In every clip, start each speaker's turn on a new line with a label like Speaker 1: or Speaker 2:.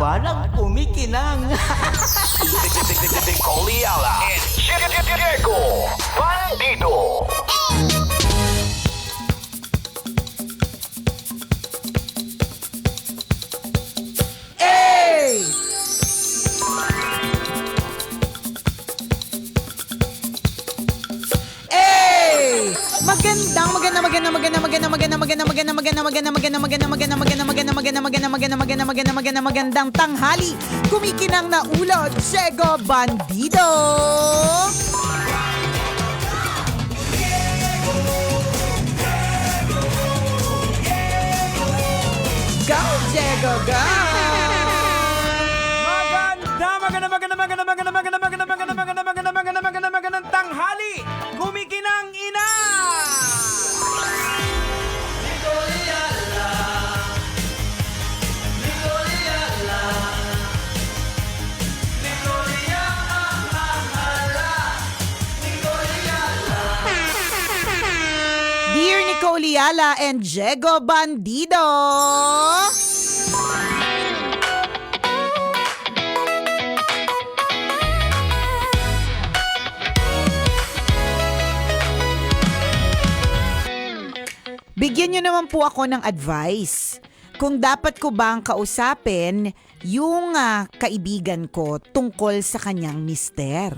Speaker 1: tambalang kumikinang.
Speaker 2: Nicole Ayala and Diego Bandido.
Speaker 1: Hey! Hey! Magandang tanghali. Kumikinang na ulo, Diego Bandido. Go, Diego, go!
Speaker 3: Magandang tanghali! Kumikinang ina!
Speaker 1: Dear Nicole Ayala and Diego Bandido. Bigyan niyo naman po ako ng advice. Kung dapat ko bang kausapin yung kaibigan ko tungkol sa kanyang mister.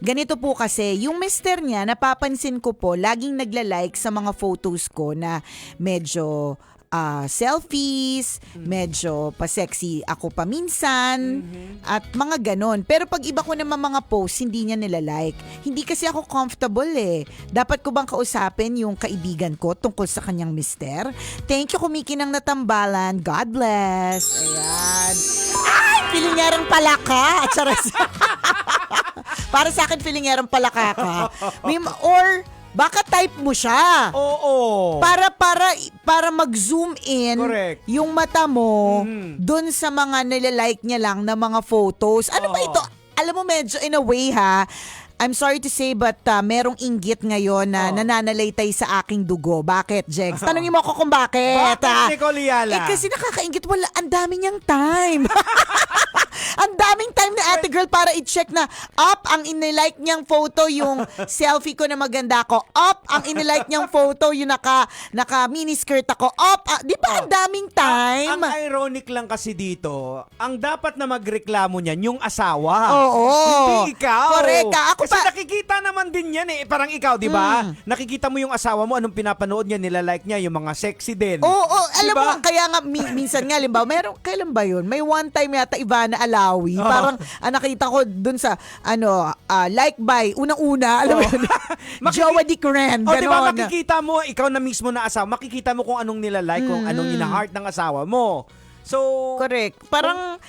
Speaker 1: Ganito po kasi, yung mister niya, napapansin ko po, laging nagla-like sa mga photos ko na medyo selfies, medyo pa-sexy ako paminsan, at mga ganon. Pero pag iba ko naman mga posts, hindi niya nilalike. Hindi kasi ako comfortable eh. Dapat ko bang kausapin yung kaibigan ko tungkol sa kanyang mister? Thank you, Kumikinang Natambalan. God bless. Ayan. Ay, pilingerang palaka. Charas. Para sa akin, pilingerang palaka ka. Or baka type mo siya.
Speaker 3: Oo.
Speaker 1: Para mag-zoom in
Speaker 3: Correct.
Speaker 1: yung mata mo dun sa mga nilalike niya lang na mga photos. Ano ba ito? Alam mo, medyo in a way I'm sorry to say but merong inggit ngayon na nananalaytay sa aking dugo. Bakit, Jegs? Tanungin mo ako kung bakit.
Speaker 3: Bakit, Nicole Ayala?
Speaker 1: Kasi nakakainggit. Wala, ang dami niyang time. Ang daming time na ate girl para i-check na up ang inilike niyang photo yung selfie ko na maganda ako. Up ang inilike niyang photo yung naka miniskirt ako. Up, di ba ang daming time?
Speaker 3: Ang ironic lang kasi dito, ang dapat na magreklamo niyan yung asawa.
Speaker 1: Oo.
Speaker 3: Hindi ikaw.
Speaker 1: Correct ka. Ako
Speaker 3: kasi nakikita naman din yan eh. Parang ikaw, di ba? Nakikita mo yung asawa mo, anong pinapanood niya, nilalike niya, yung mga sexy din.
Speaker 1: Oo, alam
Speaker 3: Diba?
Speaker 1: mo, kaya nga minsan nga, limbawa, kailan ba yun? May one time yata Ivana Alawi, parang nakita ko dun sa, like by, unang-una, alam mo yun, Jowa Di Coren,
Speaker 3: O, di ba,
Speaker 1: ganon.
Speaker 3: makikita mo, ikaw na mismo na asawa, makikita mo kung anong nilalike, kung anong ina-heart ng asawa mo. So,
Speaker 1: Correct. Parang,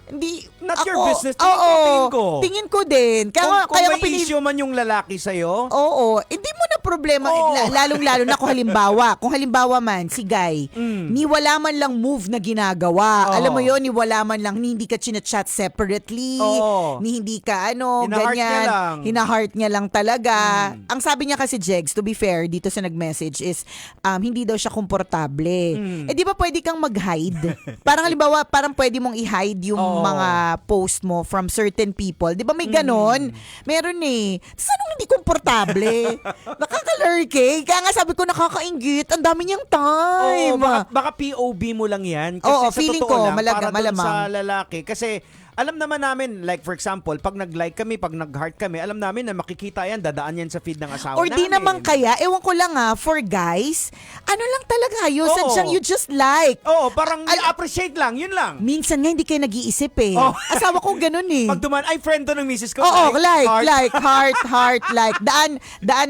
Speaker 1: hindi,
Speaker 3: not
Speaker 1: ako,
Speaker 3: your business.
Speaker 1: Tingin ko din. Kaya,
Speaker 3: Kung may
Speaker 1: pinili-
Speaker 3: issue man yung lalaki sa'yo,
Speaker 1: Oo, hindi mo na problema.
Speaker 3: Oo.
Speaker 1: Lalong-lalo na kung halimbawa man, si Guy, ni wala man lang move na ginagawa.
Speaker 3: Oo.
Speaker 1: Alam mo yon, ni wala man lang, ni hindi ka chinachat separately,
Speaker 3: Oo.
Speaker 1: ni hindi ka
Speaker 3: Hina-heart niya
Speaker 1: ganyan.
Speaker 3: lang.
Speaker 1: Hina-heart niya lang talaga. Ang sabi niya kasi, Jegs, to be fair, dito sa nag-message is, hindi daw siya komportable. Eh di ba pwede kang mag-hide? Parang halimbawa, parang pwede mong i-hide yung mga post mo from certain people. Di ba may ganon? Meron eh. Tapos anong hindi komportable? Nakakalurky. Kaya nga sabi ko, nakakainggit. Ang dami niyang time.
Speaker 3: baka POV mo lang yan. Kasi
Speaker 1: Oo,
Speaker 3: sa
Speaker 1: feeling
Speaker 3: totoo
Speaker 1: ko,
Speaker 3: lang, para dun
Speaker 1: malamang.
Speaker 3: sa lalaki. Kasi alam naman namin, like for example, pag nag-like kami, pag nag-heart kami, alam namin na makikita yan, dadaan yan sa feed ng asawa
Speaker 1: Or di
Speaker 3: namin.
Speaker 1: naman kaya, ewan ko lang for guys, ano lang talaga, sadyang you just like.
Speaker 3: Oo, parang appreciate lang, yun lang.
Speaker 1: Minsan nga hindi kayo nag-iisip eh.
Speaker 3: Oh.
Speaker 1: Asawa ko ganun eh.
Speaker 3: Pag duman, ay friend to ng misis ko.
Speaker 1: Oo,
Speaker 3: heart.
Speaker 1: heart, like. Daan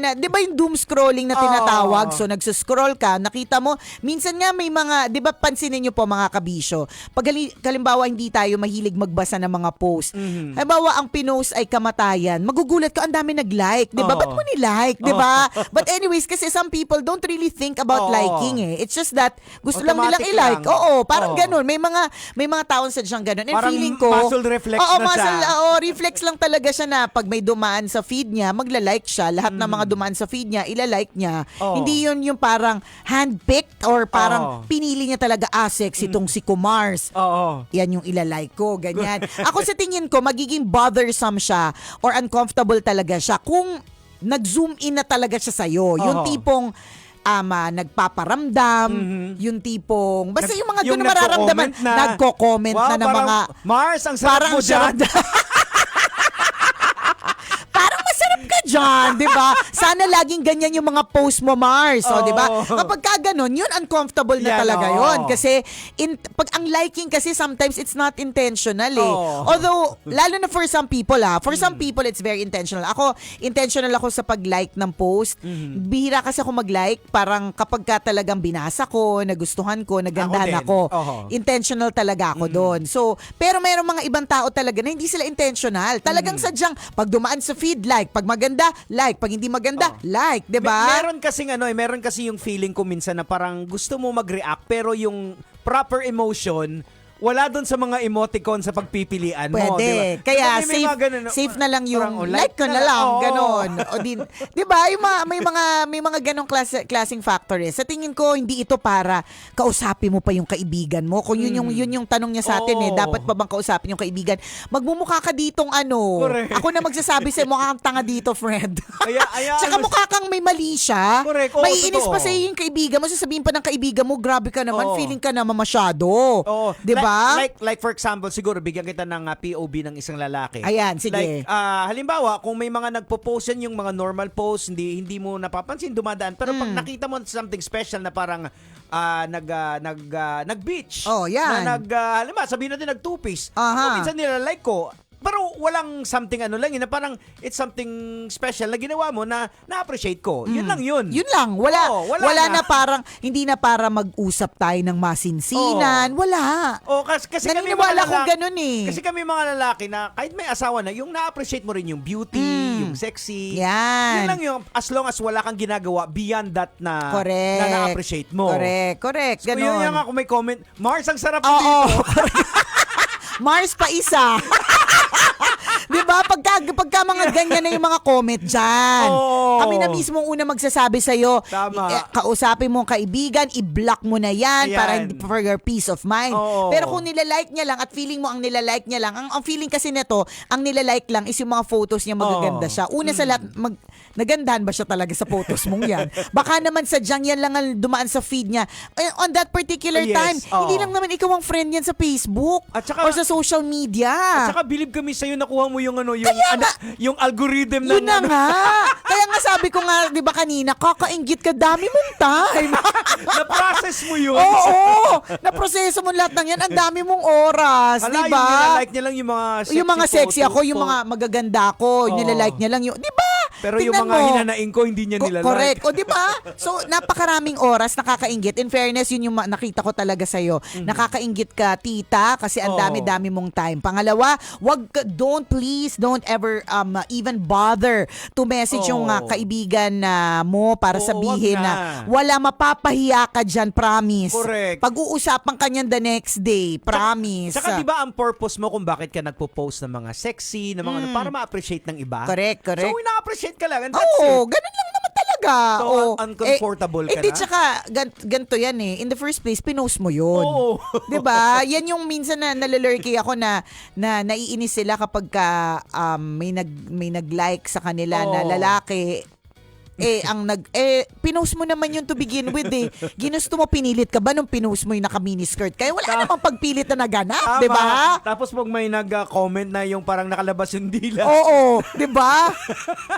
Speaker 1: na, di ba yung doom scrolling na tinatawag? So, nagsuscroll ka, nakita mo, minsan nga may mga, di ba pansinin nyo po mga kabisyo, pag halimbawa hindi tayo mahilig magbasa magbasa ng mga post. Halimbawa, ang pinost ay kamatayan. Magugulat ka, ang dami nag-like. Diba?
Speaker 3: Oo.
Speaker 1: Ba't mo ni-like? Diba? But anyways, kasi some people don't really think about
Speaker 3: Oo.
Speaker 1: liking eh. It's just that gusto lang nilang
Speaker 3: Automatic
Speaker 1: i-like.
Speaker 3: lang.
Speaker 1: Oo, parang
Speaker 3: Oo.
Speaker 1: ganun. May mga taon sa diyang ganun. And
Speaker 3: Parang
Speaker 1: feeling ko,
Speaker 3: muscle reflex na siya.
Speaker 1: reflex lang talaga siya na pag may dumaan sa feed niya, magla-like siya. Lahat ng mga dumaan sa feed niya, ilalike niya.
Speaker 3: Oo.
Speaker 1: Hindi yun yung parang handpicked or parang
Speaker 3: Oo.
Speaker 1: pinili niya talaga, sexy tong si Kumars.
Speaker 3: Oo.
Speaker 1: Yan yung ilalike ko, ganyan. Ako sa tingin ko, magiging bothersome siya or uncomfortable talaga siya kung nag-zoom in na talaga siya sa'yo. Yung
Speaker 3: Oo.
Speaker 1: tipong nagpaparamdam, yung tipong, basta yung mga doon na mararamdaman, nagko-comment
Speaker 3: Wow,
Speaker 1: na ng
Speaker 3: parang,
Speaker 1: mga,
Speaker 3: Mars, ang sarap
Speaker 1: parang
Speaker 3: mo dyan.
Speaker 1: parang masarap ka dyan, di ba? Sana laging ganyan yung mga post mo, Mars. O, di ba?
Speaker 3: Oo.
Speaker 1: Kapag ka ganun, yun uncomfortable na
Speaker 3: Yan,
Speaker 1: talaga
Speaker 3: oo.
Speaker 1: yun. Kasi, pag ang liking kasi sometimes it's not intentional eh.
Speaker 3: Oo.
Speaker 1: Although, lalo na for some people for some people it's very intentional. Ako, intentional ako sa pag-like ng post. Bihira kasi ako mag-like. Parang kapag ka talagang binasa ko, nagustuhan ko, nagandahan
Speaker 3: din.
Speaker 1: ako.
Speaker 3: Oo.
Speaker 1: Intentional talaga ako doon. So, pero mayroong mga ibang tao talaga na hindi sila intentional. Talagang sadyang, pag dumaan sa feed, like. Pag maganda, like. Pag hindi maganda, like. Diba?
Speaker 3: Meron kasing meron kasi yung feeling ko minsan na parang gusto mo mag-react pero yung proper emotion wala doon sa mga emoticon sa pagpipilian mo,
Speaker 1: Pwede.
Speaker 3: diba?
Speaker 1: Kaya
Speaker 3: Kasi may mga ganun,
Speaker 1: safe na lang yung
Speaker 3: parang,
Speaker 1: like ko na lang,
Speaker 3: oo.
Speaker 1: ganon. O din, 'di ba? Yung may mga ganong klaseng factors. Sa tingin ko hindi ito para kausapin mo pa yung kaibigan mo. Kung yun yung tanong niya sa atin
Speaker 3: Oo.
Speaker 1: dapat pa bang kausapin yung kaibigan? Magmumukha ka ditong
Speaker 3: Correct.
Speaker 1: Ako na magsasabi sa mukha kang tanga dito, friend.
Speaker 3: Kaya
Speaker 1: Tsaka mukha kang may mali siya.
Speaker 3: Correct. Oo,
Speaker 1: Maiinis
Speaker 3: totoo.
Speaker 1: pa sa yung kaibigan mo, sasabihin pa ng kaibigan mo, grabe ka naman,
Speaker 3: Oo.
Speaker 1: feeling ka naman masyado.
Speaker 3: Oo.
Speaker 1: 'Di ba?
Speaker 3: Like for example, siguro bigyan kita ng POV ng isang lalaki.
Speaker 1: Ayan, sige.
Speaker 3: Like halimbawa, kung may mga nagpo-post yan, yung mga normal post, hindi mo napapansin, dumadaan. Pero pag nakita mo something special na parang nag-beach.
Speaker 1: Oh, yan.
Speaker 3: Na halimbawa, sabihin natin nag-two-piece.
Speaker 1: Aha.
Speaker 3: Minsan nila like ko. Pero walang something lang yun, na parang it's something special na ginawa mo na na-appreciate ko. Yun lang yun.
Speaker 1: Yun lang. Wala,
Speaker 3: Oo,
Speaker 1: wala na parang, hindi na para mag-usap tayo ng masinsinan. Wala.
Speaker 3: Kasi kami
Speaker 1: Naniniwala
Speaker 3: mga
Speaker 1: kong
Speaker 3: lalaki,
Speaker 1: ganun eh.
Speaker 3: Kasi kami mga lalaki na kahit may asawa na, yung na-appreciate mo rin yung beauty, yung sexy.
Speaker 1: Yan.
Speaker 3: Yun lang yung, as long as wala kang ginagawa beyond that na
Speaker 1: Correct.
Speaker 3: na na-appreciate mo.
Speaker 1: Correct.
Speaker 3: So, yun
Speaker 1: Ganon.
Speaker 3: nga kung may comment, Mars, ang sarap mo
Speaker 1: Oo.
Speaker 3: dito.
Speaker 1: Mars pa isa. 'Di ba? Pagka mga ganyan na yung mga comment diyan.
Speaker 3: Oo.
Speaker 1: Kami na mismo una magsasabi sa iyo,
Speaker 3: Tama.
Speaker 1: kausapin mo ang kaibigan, i-block mo na 'yan
Speaker 3: Ayan.
Speaker 1: para for your peace of mind.
Speaker 3: Oo.
Speaker 1: Pero kung nilalike niya lang at feeling mo ang nilalike niya lang, ang feeling kasi nito, ang nilalike lang is yung mga photos niya magaganda
Speaker 3: Oo.
Speaker 1: siya. Una sa lahat, nagandahan ba siya talaga sa photos mong 'yan? Baka naman sadyang yan lang ang dumaan sa feed niya. On that particular
Speaker 3: Yes.
Speaker 1: time,
Speaker 3: Oo.
Speaker 1: hindi lang naman ikaw ang friend yan sa Facebook
Speaker 3: At saka-
Speaker 1: or sa social media.
Speaker 3: At saka believe kami sa'yo, nakuha mo yung yung algorithm ng
Speaker 1: Yun na nga. Kaya nga sabi ko nga, di ba kanina, kakaingit ka, dami mong time.
Speaker 3: na-process mo yun.
Speaker 1: Oo. Naproseso mo lahat ng yan. Ang dami mong oras.
Speaker 3: Hala,
Speaker 1: Di
Speaker 3: yung
Speaker 1: ba?
Speaker 3: nilalike niya lang yung mga sexy
Speaker 1: Yung mga sexy
Speaker 3: photos
Speaker 1: ako, yung
Speaker 3: po.
Speaker 1: mga magaganda ako,
Speaker 3: Oo.
Speaker 1: nilalike niya lang yung, di ba?
Speaker 3: Pero yung
Speaker 1: Tingnan
Speaker 3: mga
Speaker 1: mo.
Speaker 3: hinanaing ko, hindi niya nilalike.
Speaker 1: Correct. O, di ba? So, napakaraming oras nakakainggit. In fairness, yun yung nakita ko talaga sa'yo. Nakakainggit ka, tita, kasi ang
Speaker 3: Oo.
Speaker 1: dami-dami mong time. Pangalawa, don't ever even bother to message yung
Speaker 3: Oo.
Speaker 1: kaibigan mo para
Speaker 3: Oo,
Speaker 1: sabihin
Speaker 3: wag
Speaker 1: na
Speaker 3: na.
Speaker 1: wala, mapapahiya ka dyan, promise.
Speaker 3: Correct.
Speaker 1: Pag-uusapan ka niyan the next day, promise.
Speaker 3: Saka diba ang purpose mo kung bakit ka nagpo-post ng mga sexy, ng mga para ma-appreciate ng iba?
Speaker 1: Correct.
Speaker 3: So, ina-appreciate ka lang and that's
Speaker 1: Oo,
Speaker 3: it.
Speaker 1: ganun lang naman talaga.
Speaker 3: So,
Speaker 1: Oo.
Speaker 3: uncomfortable ka
Speaker 1: Di
Speaker 3: na?
Speaker 1: tsaka, ganito yan eh. In the first place, pinost mo yun.
Speaker 3: Oo.
Speaker 1: 'Di ba? Yan yung minsan na nalalurky ako na naiinis sila kapag ka, may nag-like sa kanila na
Speaker 3: Oo.
Speaker 1: lalaki. Pinost mo naman yun to begin with eh. Ginusto mo, pinilit ka ba nung pinost mo yung naka-miniskirt? Kaya wala namang pagpilit na naganap,
Speaker 3: Tama.
Speaker 1: 'di ba?
Speaker 3: Tapos pag may nag-comment na yung parang nakalabas yung dila.
Speaker 1: Oo, 'di ba?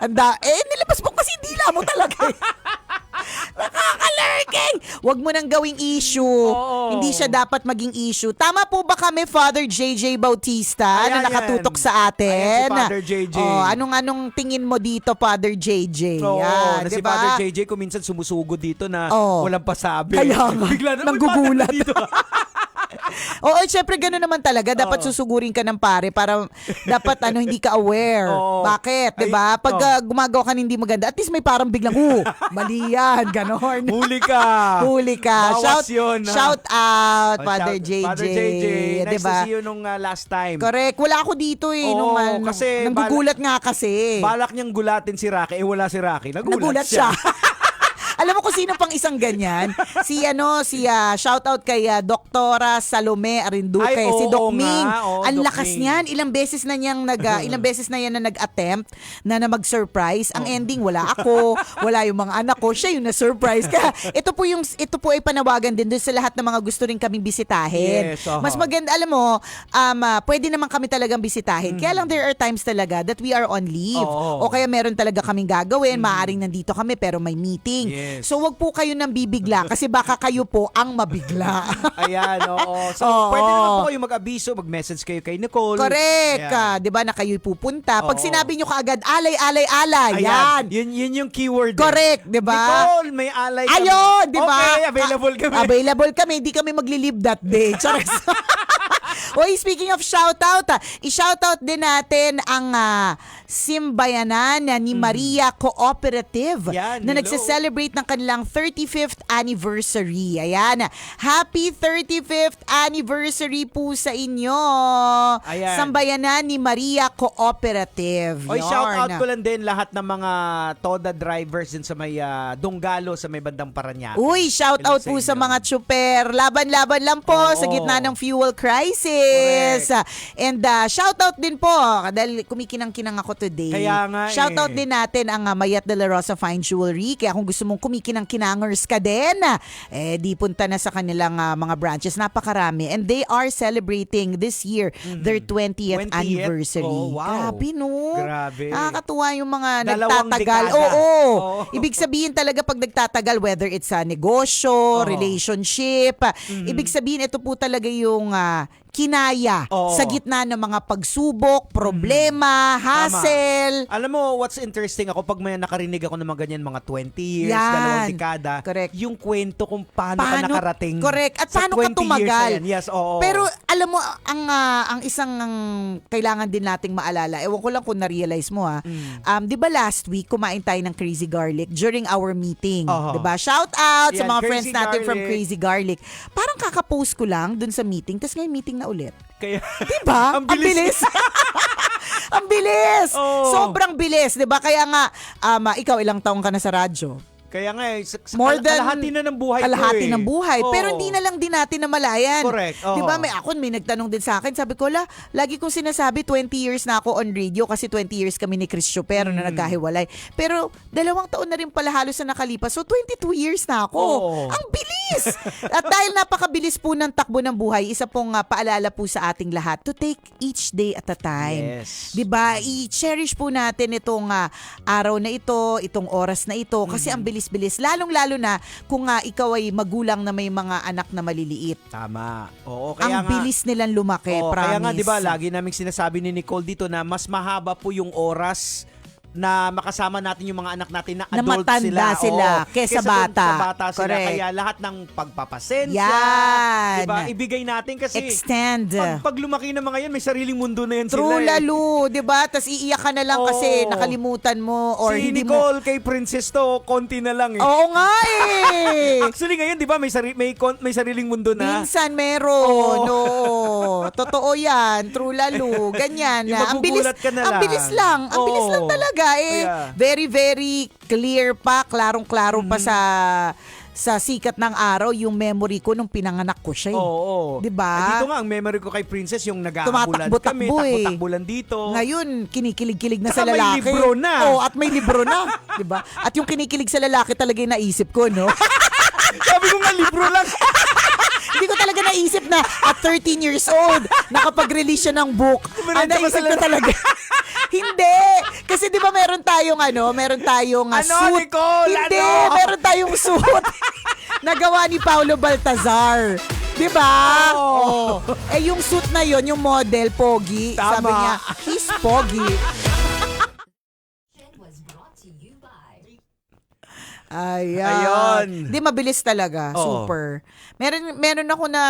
Speaker 1: Nilabas mo kasi dila mo talaga. Nakakalurking! Huwag mo nang gawing issue.
Speaker 3: Oo.
Speaker 1: Hindi siya dapat maging issue. Tama po ba kami, Father JJ Bautista,
Speaker 3: Ayan,
Speaker 1: na nakatutok sa atin?
Speaker 3: Ayan si Father JJ.
Speaker 1: Anong tingin mo dito, Father JJ?
Speaker 3: Oo,
Speaker 1: Yan,
Speaker 3: na si
Speaker 1: diba?
Speaker 3: Father JJ kung minsan sumusugod dito na
Speaker 1: Oo.
Speaker 3: walang pasabi.
Speaker 1: Kaya nga,
Speaker 3: Bigla na,
Speaker 1: nanggugulat.
Speaker 3: "Uy, Father, dito."
Speaker 1: Oo, syempre gano'n naman talaga. Dapat susugurin ka ng pare para dapat hindi ka aware.
Speaker 3: Oo.
Speaker 1: Bakit? 'Di ba? Pag gumagawa ka ng hindi maganda, at least may parang biglang, mali yan. Ganon.
Speaker 3: Huli ka.
Speaker 1: Huli ka.
Speaker 3: Bawas yun, ha?
Speaker 1: Shout out,
Speaker 3: Oh,
Speaker 1: Father JJ.
Speaker 3: Father JJ. Nice
Speaker 1: Diba?
Speaker 3: to see you nung last time.
Speaker 1: Correct. Wala ako dito
Speaker 3: Oo, kasi
Speaker 1: nanggugulat nga kasi.
Speaker 3: Balak niyang gulatin si Rocky. Wala si Rocky.
Speaker 1: Nagulat siya. Alam mo kung sino pang isang ganyan? Si shout out kay Doktora Salome Arinduque,
Speaker 3: Ay,
Speaker 1: si
Speaker 3: oo
Speaker 1: Doc
Speaker 3: nga.
Speaker 1: Ming.
Speaker 3: Oo,
Speaker 1: Ang
Speaker 3: Doc
Speaker 1: lakas
Speaker 3: Ming.
Speaker 1: niyan. Ilang beses na yan na nag-attempt na mag-surprise. Ang ending wala ako, wala yung mga anak ko, siya yung na-surprise. Kaya ito po ay panawagan din doon sa lahat ng mga gusto rin kaming bisitahin.
Speaker 3: Yes, oo.
Speaker 1: Mas maganda, alam mo, pwede naman kami talagang bisitahin. Kaya lang there are times talaga that we are on leave.
Speaker 3: Oo.
Speaker 1: O kaya meron talaga kaming gagawin, maaaring nandito kami pero may meeting.
Speaker 3: Yes.
Speaker 1: So wag po kayo nang bibigla kasi baka kayo po ang mabigla.
Speaker 3: Ayan, oo. So,
Speaker 1: Oo.
Speaker 3: pwede naman po kayo mag-abiso, mag-message kayo kay Nicole.
Speaker 1: Correct.
Speaker 3: Ayan.
Speaker 1: 'Di ba na kayo'y pupunta. Pag
Speaker 3: Oo.
Speaker 1: sinabi nyo kaagad alay.
Speaker 3: Ayan.
Speaker 1: Yan.
Speaker 3: Yun yung keyword.
Speaker 1: Correct, 'di ba?
Speaker 3: Nicole, may alay kami.
Speaker 1: Ayun, 'di ba?
Speaker 3: Okay, available kami.
Speaker 1: Available kami, hindi kami magli-leave that day. Charas. Oy, speaking of shoutout, i-shoutout din natin ang Simbayanan ni Maria Cooperative
Speaker 3: Yan,
Speaker 1: na
Speaker 3: hello.
Speaker 1: nagse-celebrate ng kanilang 35th anniversary. Ayan. Happy 35th anniversary po sa inyo.
Speaker 3: Ayan.
Speaker 1: Sambayanan ni Maria Cooperative.
Speaker 3: Oy,
Speaker 1: Yarn.
Speaker 3: shout out ko lang din lahat ng mga Toda drivers din sa may Donggalo, sa may bandang Parañaque.
Speaker 1: Uy, shout
Speaker 3: Hello
Speaker 1: out po sa
Speaker 3: inyo.
Speaker 1: mga tsuper. Laban-laban lang po
Speaker 3: Oo.
Speaker 1: sa gitna ng fuel crisis. And shout out din po dahil kumikinang-kinang ako today.
Speaker 3: Kaya nga
Speaker 1: Shout out din natin ang Mayat de la Rosa Fine Jewelry. Kaya kung gusto mong kumikinang-kinangers ka din, di punta na sa kanilang mga branches. Napakarami. And they are celebrating this year their 20th
Speaker 3: 20th?
Speaker 1: anniversary.
Speaker 3: Oh, wow.
Speaker 1: Grabe, no?
Speaker 3: Grabe.
Speaker 1: Nakakatuwa yung mga
Speaker 3: Dalawang
Speaker 1: nagtatagal.
Speaker 3: dekada.
Speaker 1: Oo.
Speaker 3: Oo.
Speaker 1: Ibig sabihin talaga pag nagtatagal, whether it's a negosyo, relationship, ibig sabihin ito po talaga yung kinaya
Speaker 3: Oo.
Speaker 1: sa gitna ng mga pagsubok, problema, hassle.
Speaker 3: Alam mo, what's interesting ako pag may nakarinig ako ng mga ganyan, mga 20 years,
Speaker 1: Yan.
Speaker 3: dalawang dekada,
Speaker 1: Correct.
Speaker 3: yung kwento kung paano ka nakarating.
Speaker 1: Correct. At
Speaker 3: sa
Speaker 1: paano ka
Speaker 3: 20 years
Speaker 1: tumagal.
Speaker 3: na yan. Yes, oo.
Speaker 1: Pero alam mo, ang isang kailangan din nating maalala, ewan ko lang kung na-realize mo di ba last week kumain tayo ng Crazy Garlic during our meeting?
Speaker 3: Oo.
Speaker 1: Di ba? Shout out sa
Speaker 3: Yan,
Speaker 1: mga
Speaker 3: Crazy
Speaker 1: friends natin from
Speaker 3: Garlic.
Speaker 1: Crazy Garlic. Parang kakapost ko lang dun sa meeting, tas ngayon meeting na ulit.
Speaker 3: Kaya,
Speaker 1: Diba?
Speaker 3: Ang bilis.
Speaker 1: Ang bilis.
Speaker 3: Oo.
Speaker 1: Sobrang bilis, 'di ba? Kaya nga ikaw ilang taong ka na sa radyo?
Speaker 3: kaya nga
Speaker 1: More than
Speaker 3: kalahati na ng buhay ko
Speaker 1: kalahati ng buhay.
Speaker 3: Oo.
Speaker 1: Pero hindi na lang din natin namalayan.
Speaker 3: Correct, oo.
Speaker 1: Di ba? May nagtanong din sa akin. Sabi ko, lagi kong sinasabi 20 years na ako on radio kasi 20 years kami ni Chris Chupero na nagkahiwalay. Pero 2 taon na rin pala halos na nakalipas. So 22 years na ako.
Speaker 3: Oo.
Speaker 1: Ang bilis! At dahil napakabilis po ng takbo ng buhay, isa pong paalala po sa ating lahat to take each day at a time.
Speaker 3: Yes.
Speaker 1: 'Di ba? I-cherish po natin itong araw na ito, itong oras na ito kasi ang bilis-bilis, lalong-lalo na kung ikaw ay magulang na may mga anak na maliliit.
Speaker 3: Tama. Oo,
Speaker 1: Ang bilis nilang lumaki,
Speaker 3: Oo,
Speaker 1: promise.
Speaker 3: kaya nga 'di ba, lagi naming sinasabi ni Nicole dito na mas mahaba po yung oras na makasama natin yung mga anak natin na
Speaker 1: Na
Speaker 3: adult
Speaker 1: matanda sila,
Speaker 3: Oo,
Speaker 1: kesa
Speaker 3: dun
Speaker 1: bata.
Speaker 3: sa bata sila.
Speaker 1: Correct.
Speaker 3: Kaya lahat ng pagpapasensya,
Speaker 1: Yan.
Speaker 3: 'di ba? Ibigay natin kasi
Speaker 1: Extend.
Speaker 3: pag lumaki na mga yan, may sariling mundo na yan
Speaker 1: True,
Speaker 3: sila.
Speaker 1: lalo, 'di ba? Tas iiyak ka na lang kasi
Speaker 3: Oo.
Speaker 1: nakalimutan mo or
Speaker 3: Si
Speaker 1: hindi mo.
Speaker 3: Nicole kay Princess to, konti na lang eh.
Speaker 1: Oo nga eh.
Speaker 3: Actually ngayon, 'di ba, may sariling mundo na.
Speaker 1: Minsan meron. Oo. Totoo 'yan. True lalo. Ganyan
Speaker 3: Yung
Speaker 1: na. Ang bilis.
Speaker 3: magugulat ka na
Speaker 1: Ang
Speaker 3: lang.
Speaker 1: bilis lang. Ang bilis
Speaker 3: Oo.
Speaker 1: lang talaga eh.
Speaker 3: Kaya.
Speaker 1: Very very clear pa, klarong-klaro pa sa sikat ng araw yung memory ko nung pinanganak ko siya.
Speaker 3: Oo.
Speaker 1: 'Di ba?
Speaker 3: Dito nga ang memory ko kay Princess yung nag-aabulan kami,
Speaker 1: Tumatakbo-takbo eh.
Speaker 3: takbo-takbulan dito.
Speaker 1: Ngayon, kinikilig-kilig na
Speaker 3: Tsaka
Speaker 1: sa
Speaker 3: may
Speaker 1: lalaki.
Speaker 3: libro na.
Speaker 1: Oh, at may libro na, 'di ba? At yung kinikilig sa lalaki talaga yung naisip ko, no?
Speaker 3: Sabi ko nga, libro lang.
Speaker 1: Hindi ko talaga naisip na at 13 years old, nakapag-release siya ng book.
Speaker 3: Dumiretso ka sa
Speaker 1: Naisip ko talaga. Hindi. Kasi di ba meron tayong suit.
Speaker 3: Nicole?
Speaker 1: Hindi,
Speaker 3: Ano?
Speaker 1: meron tayong suit na gawa ni Paulo Baltazar. Di ba?
Speaker 3: Oo.
Speaker 1: Eh yung suit na yon, yung model, Pogi.
Speaker 3: Tama.
Speaker 1: Sabi niya, he's Pogi. Ayan.
Speaker 3: Ayun.
Speaker 1: Di, mabilis talaga.
Speaker 3: Oo.
Speaker 1: Super. Meron ako na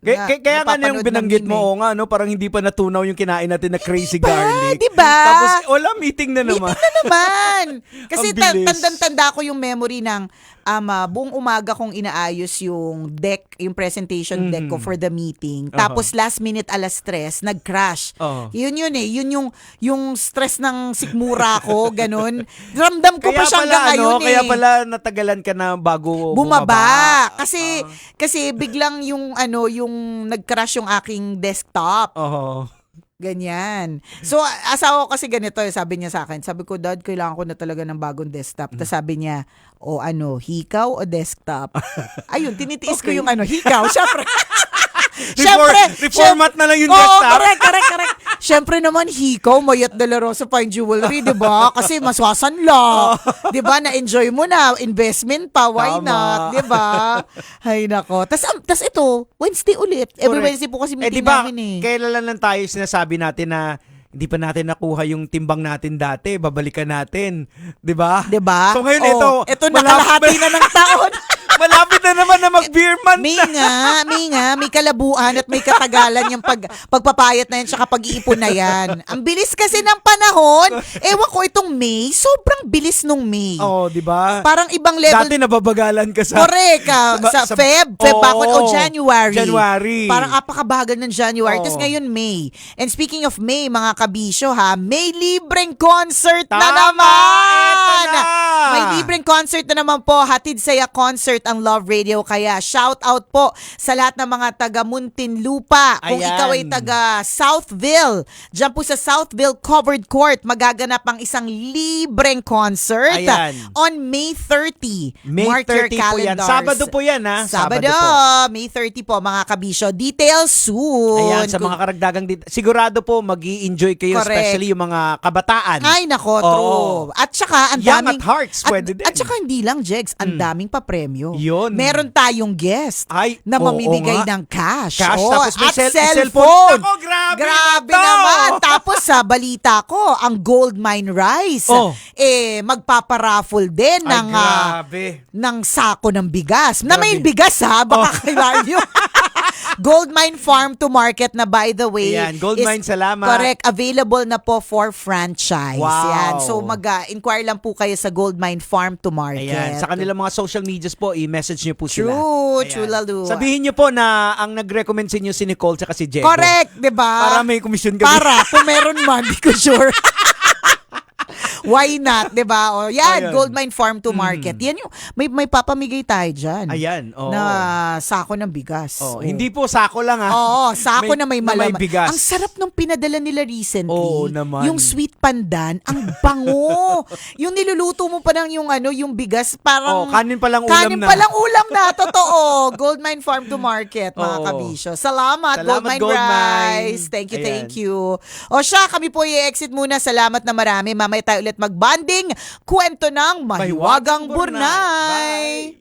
Speaker 3: Kaya nga na yung
Speaker 1: napapanood ng
Speaker 3: binanggit
Speaker 1: meme
Speaker 3: mo, oo nga, no? Parang hindi pa natunaw yung kinain natin na crazy
Speaker 1: Diba?
Speaker 3: garlic.
Speaker 1: Diba?
Speaker 3: Tapos, wala, meeting na naman.
Speaker 1: Meeting na naman. Kasi
Speaker 3: Ang bilis.
Speaker 1: tandang-tanda ko yung memory ng buong umaga kong inaayos yung deck, yung presentation deck ko for the meeting. Tapos last minute 3:00, nag-crash. Yun eh. Yun yung stress ng sikmura ko, ganun. Ramdam ko pa siya hanggang ngayon eh.
Speaker 3: Kaya pala natagalan ka na bago
Speaker 1: bumaba. Kasi biglang yung nag-crash yung aking desktop. Ganyan. So, asawa ko kasi ganito, sabi niya sa akin. Sabi ko, Dad, kailangan ko na talaga ng bagong desktop. Tapos sabi niya, hikaw o desktop? Ayun, tinitiis ko yung hikaw. Syempre.
Speaker 3: Reformat na lang yung
Speaker 1: Oo,
Speaker 3: desktop.
Speaker 1: correct. Syempre naman, hikaw, Mayat de la Rosa Fine Jewelry, di ba? Kasi maswasanla. Di ba? Na-enjoy mo na. Investment pa, why
Speaker 3: Tama.
Speaker 1: not? Di ba? Ay, nako. Tas ito, Wednesday ulit. Every
Speaker 3: Correct.
Speaker 1: Wednesday po kasi meeting
Speaker 3: diba,
Speaker 1: namin eh.
Speaker 3: kailan lang tayo sinasabi natin na hindi pa natin nakuha yung timbang natin dati, babalikan natin. Di ba?
Speaker 1: Di ba?
Speaker 3: So ngayon
Speaker 1: ito nakalahati na ng taon.
Speaker 3: Malapit na naman na mag-beer month.
Speaker 1: May kalabuan at may katagalan yung pagpapayat na yan tsaka pag-iipon na yan. Ang bilis kasi ng panahon. Ewan ko itong May, sobrang bilis nung May.
Speaker 3: Di ba?
Speaker 1: Parang ibang level.
Speaker 3: Dati nababagalan ka sa...
Speaker 1: Correct. Sa Feb bakit January. Parang apakabagal ng January. Tapos ngayon May. And speaking of May, mga kabisyo may libreng concert na naman.
Speaker 3: Ito na.
Speaker 1: May libreng concert na naman po. Hatid Saya Concert ang Love Radio. Kaya shout out po sa lahat ng mga taga Muntinlupa. Kung
Speaker 3: Ayan.
Speaker 1: ikaw ay taga Southville, dyan po sa Southville Covered Court, magaganap ang isang libreng concert.
Speaker 3: Ayan.
Speaker 1: On May 30.
Speaker 3: May
Speaker 1: Mark
Speaker 3: 30
Speaker 1: your
Speaker 3: po yan.
Speaker 1: calendars.
Speaker 3: Sabado po yan, ha?
Speaker 1: Sabado
Speaker 3: po.
Speaker 1: May 30 po, mga kabisyo. Details soon.
Speaker 3: Ayan, sa mga karagdagang sigurado po mag-i-enjoy kayo,
Speaker 1: Correct.
Speaker 3: especially yung mga kabataan.
Speaker 1: Ay, nako, true. At saka, ang
Speaker 3: Young
Speaker 1: daming...
Speaker 3: at hearts, pwede din.
Speaker 1: At saka hindi lang, Jegs, ang daming pa-premyo.
Speaker 3: Yun.
Speaker 1: Meron tayong guest na
Speaker 3: oo
Speaker 1: mamimigay
Speaker 3: nga.
Speaker 1: ng cash.
Speaker 3: Tapos may
Speaker 1: at
Speaker 3: cellphone.
Speaker 1: cellphone.
Speaker 3: Ako, grabe na to.
Speaker 1: naman. Tapos sa balita ko, ang Gold Mine Rice, magpaparaffle din
Speaker 3: Ay, grabe.
Speaker 1: ng sako ng bigas. Na may
Speaker 3: Grabe.
Speaker 1: bigas baka kailangan nyo. Gold Mine Farm to Market na, by the way.
Speaker 3: Ayan, Gold Mine, salamat.
Speaker 1: Correct. Available na po for franchise.
Speaker 3: Wow.
Speaker 1: Yan. So mag-inquire lang po kayo sa Gold Mine Farm to Market.
Speaker 3: Ayan, sa kanilang mga social medias po, i-message nyo po sila.
Speaker 1: True, Lalu.
Speaker 3: Sabihin nyo po na ang nag-recommend sa inyo si Nicole tsaka si Diego.
Speaker 1: Correct, di ba?
Speaker 3: Para may commission kami.
Speaker 1: Para, kung meron man, di ko sure. Why not, 'di ba? O yan,
Speaker 3: Ayan.
Speaker 1: Gold Mine Farm to Market. Yan yung may papamigay tayo diyan.
Speaker 3: Ayan, oo.
Speaker 1: Na sako ng bigas.
Speaker 3: Oh, hindi po sako lang
Speaker 1: Oo, sako na may malaman.
Speaker 3: may bigas.
Speaker 1: Ang sarap nung pinadala nila recently.
Speaker 3: Oo naman.
Speaker 1: Yung sweet pandan, ang bango. Yung niluluto mo pa ng yung bigas, parang
Speaker 3: kanin pa lang ulam
Speaker 1: kanin
Speaker 3: na.
Speaker 1: pa lang ulam na, totoo. Gold Mine Farm to Market, mga
Speaker 3: Oo.
Speaker 1: kabisyo. Salamat, Gold Mine
Speaker 3: Gold Mine.
Speaker 1: Rice. Thank
Speaker 3: Ayan.
Speaker 1: you. O siya, kami po i-exit muna. Salamat na marami. Mamaya tayo ulit mag-bonding. Kwento ng Mahiwagang Burnay.
Speaker 3: Bye.